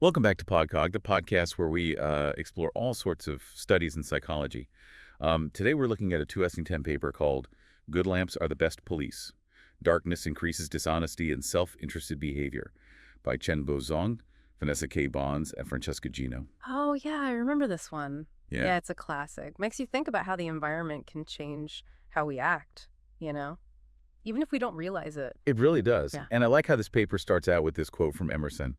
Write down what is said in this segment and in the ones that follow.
Welcome back to Podcog, the podcast where we explore all sorts of studies in psychology. Today we're looking at a 2010 paper called Good Lamps Are the Best Police. Darkness Increases Dishonesty and Self-Interested Behavior by Chenbo Zhong, Vanessa K. Bonds, and Francesca Gino. Oh, yeah, I remember this one. Yeah, Yeah, it's a classic. Makes you think about how the environment can change how we act, you know? Even if we don't realize it. it really does. Yeah. And I like how this paper starts out with this quote from Emerson.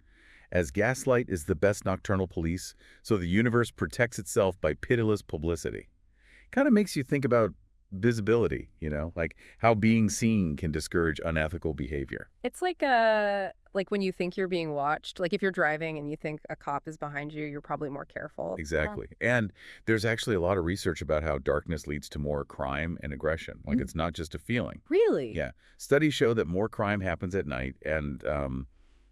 As gaslight is the best nocturnal police, so the universe protects itself by pitiless publicity. Kind of makes you think about visibility, like how being seen can discourage unethical behavior. It's like when you think you're being watched, like if you're driving and you think a cop is behind you, you're probably more careful. Exactly. And there's actually a lot of research about how darkness leads to more crime and aggression. Like it's not just a feeling. Really? Yeah. Studies show that more crime happens at night and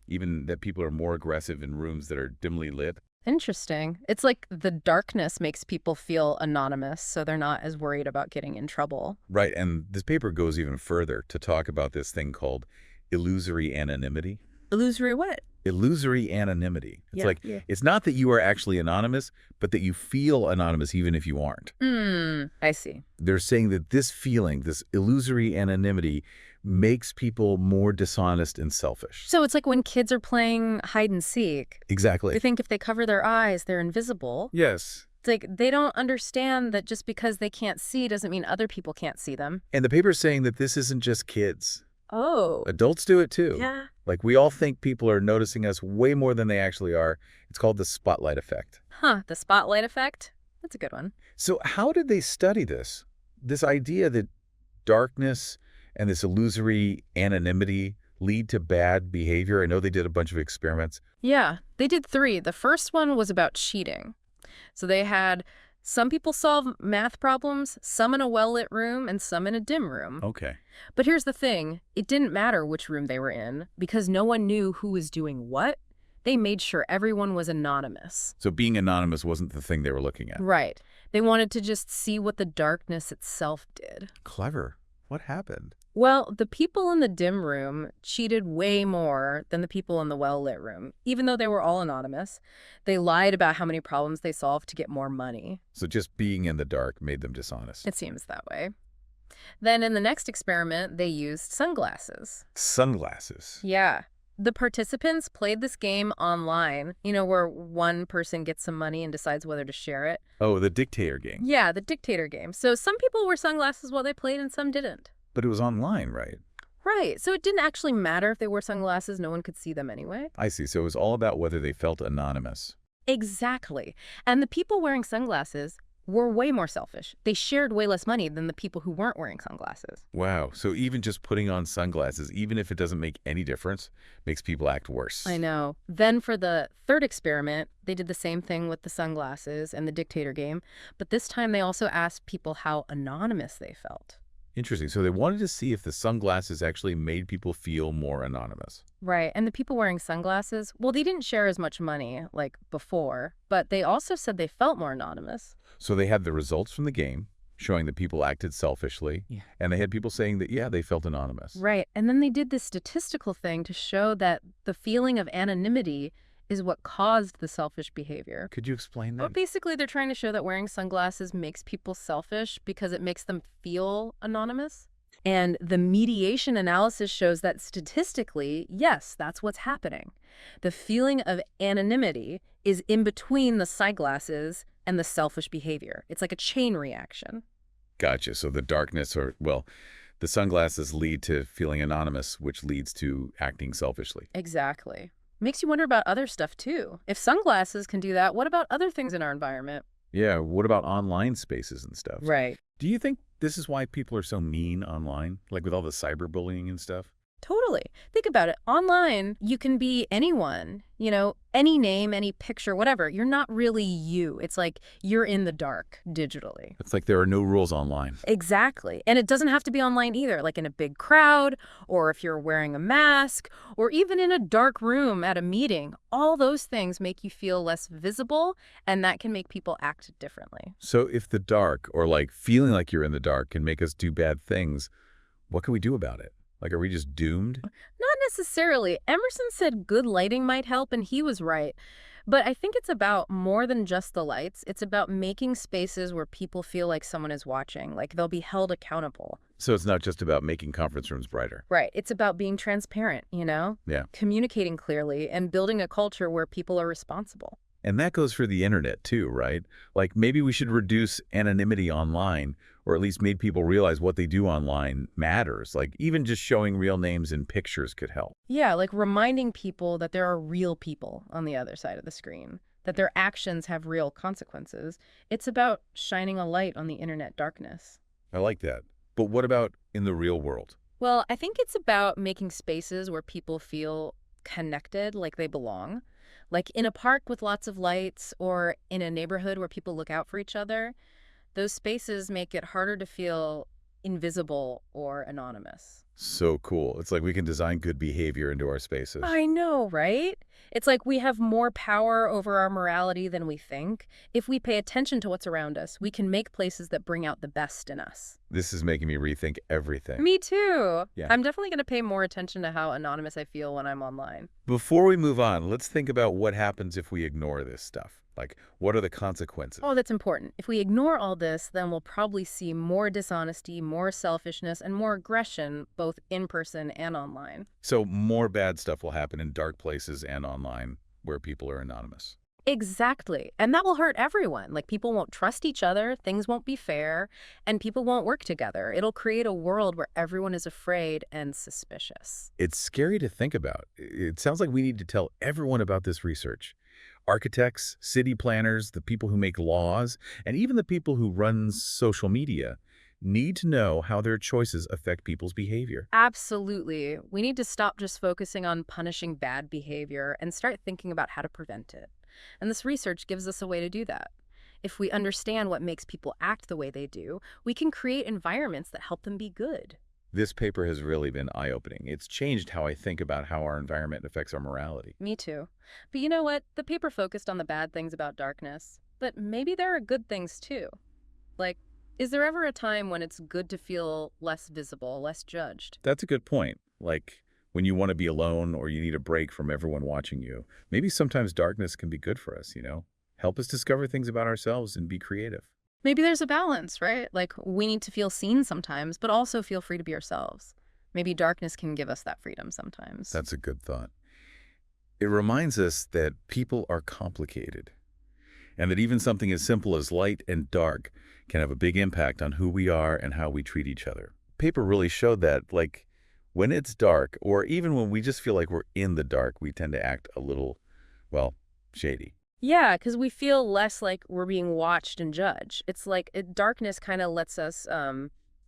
even that people are more aggressive in rooms that are dimly lit. Interesting. It's like the darkness makes people feel anonymous, so they're not as worried about getting in trouble. Right. And this paper goes even further to talk about this thing called illusory anonymity. Illusory what? Illusory anonymity. It's Yeah, like, yeah. it's not that you are actually anonymous, but that you feel anonymous even if you aren't. I see. They're saying that this feeling, this illusory anonymity, makes people more dishonest and selfish. So it's like when kids are playing hide and seek. They Exactly. think if they cover their eyes, they're invisible. Yes. It's like they don't understand that just because they can't see doesn't mean other people can't see them. And the paper's saying that this isn't just kids. Oh. Adults do it too. Yeah. Like we all think people are noticing us way more than they actually are. It's called the spotlight effect. Huh, the spotlight effect? That's a good one. So how did they study this? This idea that darkness and this illusory anonymity lead to bad behavior? I know they did a bunch of experiments. Yeah, they did 3. The first one was about cheating. So they had some people solve math problems, some in a well-lit room, and some in a dim room. Okay. But here's the thing. It didn't matter which room they were in because no one knew who was doing what. They made sure everyone was anonymous. So being anonymous wasn't the thing they were looking at. Right. They wanted to just see what the darkness itself did. Clever. What happened? Well, the people in the dim room cheated way more than the people in the well-lit room. Even though they were all anonymous, they lied about how many problems they solved to get more money. So just being in the dark made them dishonest. It seems that way. Then in the next experiment, they used sunglasses. Sunglasses. Yeah. The participants played this game online, where one person gets some money and decides whether to share it. Oh, the dictator game. Yeah, the dictator game. So some people wore sunglasses while they played and some didn't. But it was online, right? Right. So it didn't actually matter if they wore sunglasses. No one could see them anyway. I see. So it was all about whether they felt anonymous. Exactly. And the people wearing sunglasses were way more selfish. They shared way less money than the people who weren't wearing sunglasses. Wow. So even just putting on sunglasses, even if it doesn't make any difference, makes people act worse. I know. Then for the third experiment, they did the same thing with the sunglasses and the dictator game. But this time they also asked people how anonymous they felt. Interesting. So they wanted to see if the sunglasses actually made people feel more anonymous. Right. And the people wearing sunglasses, well, they didn't share as much money like before, but they also said they felt more anonymous. So they had the results from the game showing that people acted selfishly. Yeah. And they had people saying that, yeah, they felt anonymous. Right. And then they did this statistical thing to show that the feeling of anonymity is what caused the selfish behavior. Could you explain Well, that? basically, they're trying to show that wearing sunglasses makes people selfish because it makes them feel anonymous. And the mediation analysis shows that statistically, yes, that's what's happening. The feeling of anonymity is in between the sunglasses and the selfish behavior. It's like a chain reaction. Gotcha. So the darkness the sunglasses lead to feeling anonymous, which leads to acting selfishly. Exactly. Makes you wonder about other stuff, too. If sunglasses can do that, what about other things in our environment? Yeah. What about online spaces and stuff? Right. Do you think this is why people are so mean online? Like with all the cyberbullying and stuff? Totally. Think about it. Online, you can be anyone, any name, any picture, whatever. You're not really you. It's like you're in the dark digitally. It's like there are no rules online. Exactly. And it doesn't have to be online either, like in a big crowd, or if you're wearing a mask, or even in a dark room at a meeting. All those things make you feel less visible, and that can make people act differently. So if the dark or like feeling like you're in the dark can make us do bad things, what can we do about it? Like, are we just doomed? Not necessarily. Emerson said good lighting might help, and he was right. But I think it's about more than just the lights. It's about making spaces where people feel like someone is watching, like they'll be held accountable. So it's not just about making conference rooms brighter. Right. It's about being transparent, Yeah. communicating clearly and building a culture where people are responsible. And that goes for the internet too, right? Like maybe we should reduce anonymity online, or at least make people realize what they do online matters. Like even just showing real names and pictures could help. Yeah, like reminding people that there are real people on the other side of the screen, that their actions have real consequences. It's about shining a light on the internet darkness. I like that. But what about in the real world? Well, I think it's about making spaces where people feel connected, like they belong. Like in a park with lots of lights or in a neighborhood where people look out for each other. Those spaces make it harder to feel invisible or anonymous. So cool. It's like we can design good behavior into our spaces. I know, right? It's like we have more power over our morality than we think. If we pay attention to what's around us, we can make places that bring out the best in us. This is making me rethink everything. Me too. Yeah. I'm definitely going to pay more attention to how anonymous I feel when I'm online. Before we move on, let's think about what happens if we ignore this stuff. Like, what are the consequences? Oh, that's important. If we ignore all this, then we'll probably see more dishonesty, more selfishness, and more aggression, both in person and online. So more bad stuff will happen in dark places and online where people are anonymous. Exactly. And that will hurt everyone. Like people won't trust each other, things won't be fair, and people won't work together. It'll create a world where everyone is afraid and suspicious. It's scary to think about. It sounds like we need to tell everyone about this research. Architects, city planners, the people who make laws, and even the people who run social media need to know how their choices affect people's behavior. Absolutely. We need to stop just focusing on punishing bad behavior and start thinking about how to prevent it. And this research gives us a way to do that. If we understand what makes people act the way they do, we can create environments that help them be good. This paper has really been eye-opening. It's changed how I think about how our environment affects our morality. Me too. But you know what? The paper focused on the bad things about darkness, but maybe there are good things too. Like, is there ever a time when it's good to feel less visible, less judged? That's a good point. Like when you want to be alone or you need a break from everyone watching you. Maybe sometimes darkness can be good for us, Help us discover things about ourselves and be creative. Maybe there's a balance, right? Like, we need to feel seen sometimes, but also feel free to be ourselves. Maybe darkness can give us that freedom sometimes. That's a good thought. It reminds us that people are complicated and that even something as simple as light and dark can have a big impact on who we are and how we treat each other. Paper really showed that, like, when it's dark or even when we just feel like we're in the dark, we tend to act a little, well, shady. Yeah, because we feel less like we're being watched and judged. It's like darkness kind of lets us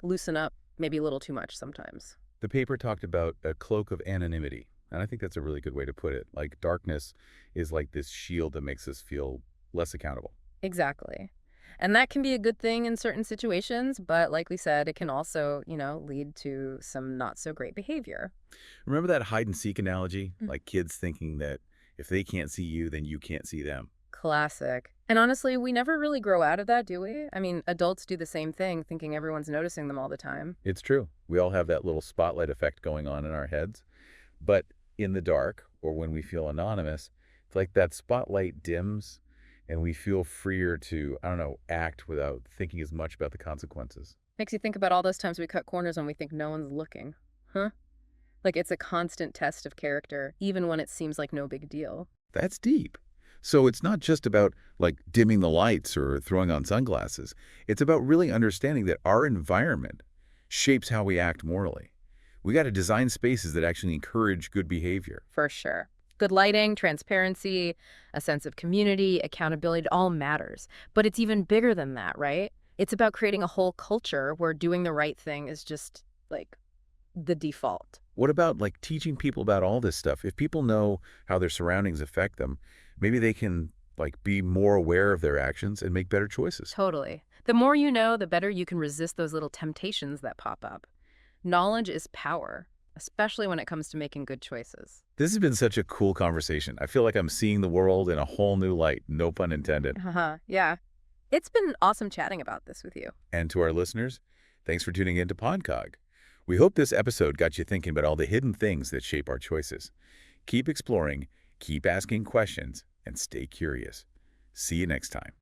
loosen up maybe a little too much sometimes. The paper talked about a cloak of anonymity, and I think that's a really good way to put it. Like darkness is like this shield that makes us feel less accountable. Exactly. And that can be a good thing in certain situations, but like we said, it can also, lead to some not so great behavior. Remember that hide and seek analogy? Like kids thinking that if they can't see you, then you can't see them. Classic. And honestly, we never really grow out of that, do we? I mean, adults do the same thing, thinking everyone's noticing them all the time. It's true. We all have that little spotlight effect going on in our heads. But in the dark, or when we feel anonymous, it's like that spotlight dims and we feel freer to, act without thinking as much about the consequences. Makes you think about all those times we cut corners when we think no one's looking. Huh? Like it's a constant test of character, even when it seems like no big deal. That's deep. So it's not just about like dimming the lights or throwing on sunglasses. It's about really understanding that our environment shapes how we act morally. We got to design spaces that actually encourage good behavior. For sure. Good lighting, transparency, a sense of community, accountability, it all matters. But it's even bigger than that, right? It's about creating a whole culture where doing the right thing is just like the default. What about like teaching people about all this stuff? If people know how their surroundings affect them, maybe they can like be more aware of their actions and make better choices. Totally. The more you know, the better you can resist those little temptations that pop up. Knowledge is power, especially when it comes to making good choices. This has been such a cool conversation. I feel like I'm seeing the world in a whole new light, no pun intended. Yeah. It's been awesome chatting about this with you. And to our listeners, thanks for tuning in to Podcog. We hope this episode got you thinking about all the hidden things that shape our choices. Keep exploring, keep asking questions, and stay curious. See you next time.